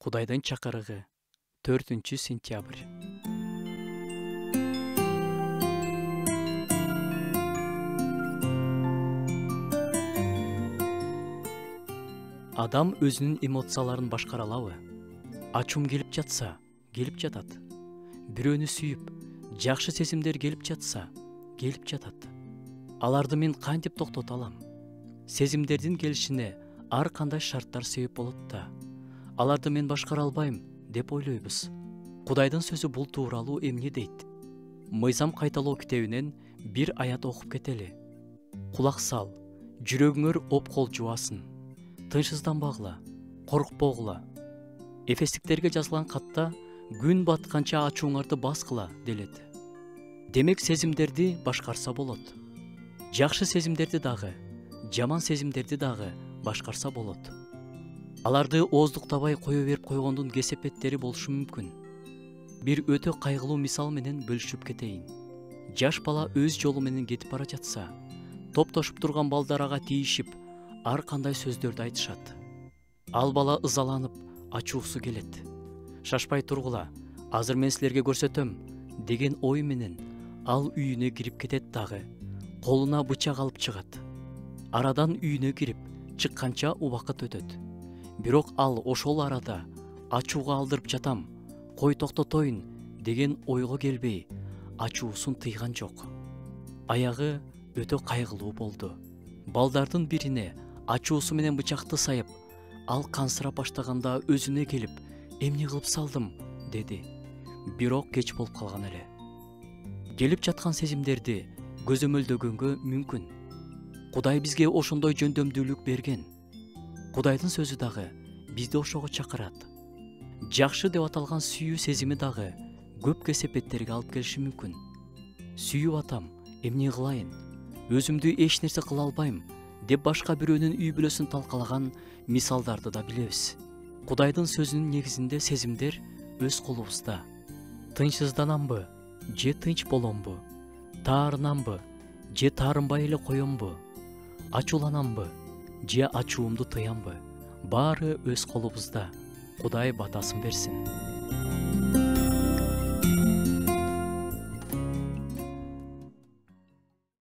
Кудайдын чакырыгы 4-сентябрь. Адам өзүнүн эмоцияларын башкара алабы? Ачуум келип жатса, келип жатат. Бирөөнү сүйүп, жакшы сезимдер келип жатса, келип жатат. Аларды мен кантип токтото алам? Сезимдердин келишине ар кандай шарттар себеп болот да. Аларды мен башкара албайм деп ойлойбуз. Кудайдын сөзү бул тууралуу эмне дейт? Мыйзам кайталоо китебинен бир аят окуп кетели. Кулак сал, жүрөгүңөр опкол жубасын. Тынчсызданбагыла, коркпогула. Эфестиктерге жазылган катта күн батканча ачууңарды баскыла делет. Демек сезимдерди башкарса болот. Жакшы сезимдерди дагы, жаман сезимдерди дагы башкарса болот. Аларды ооздуктабай кое берип койгондун кесепеттери болушу мүмкүн. Бир өтө кайгылуу мисал менен бөлүшүп кетейин. Жаш бала өз жолу менен кетип бара жатса, топтошуп турган балдар ага тийишип, ар кандай сөздөрдү айтышат. Ал бала ызаланып, ачуусу келет. Шашпай тургула, азыр мен силерге көрсөтөм деген ой менен ал үйүнө кирип кетет дагы, колуна бычак алып чыгат. Арадан үйүнө кирип, чыкканча убакыт өтөт. Бирок ал ошол арада ачууга алдырып жатам, кой токтотоюн деген ойго келбей, ачуусун тыйган жок. Аягы өтө кайгылуу болду. Балдардын бирине ачуусу менен бычакты сайып, ал кансырап баштаганда өзүнө келип, эмне кылып салдым деди. Бирок кеч болуп калган эле. Келип жаткан сезимдерди көзөмөлдөгөнгө мүмкүн. Кудай бизге ошондой жөндөмдүүлүк берген. Кудайдын сөзү дагы бизди ошого чакырат. Жакшы деп аталган сүйүү сезими дагы көп кесепеттерге алып келиши мүмкүн. Сүйүп атам, эмне кылайын? Өзүмдү эч нерсе кыла албайм деп башка бирөөнүн үй бүлөсүн талкалаган мисалдарды да билебиз. Кудайдын сөзүнүн негизинде сезимдер өз колубузда. Тынчсызданамбы, же тынч боломбу? Таарынамбы, же таарынбай эле коембу? Ачууланамбы, же ачуумду тыямбы? Баары өз колубузда. Кудай батасын берсин.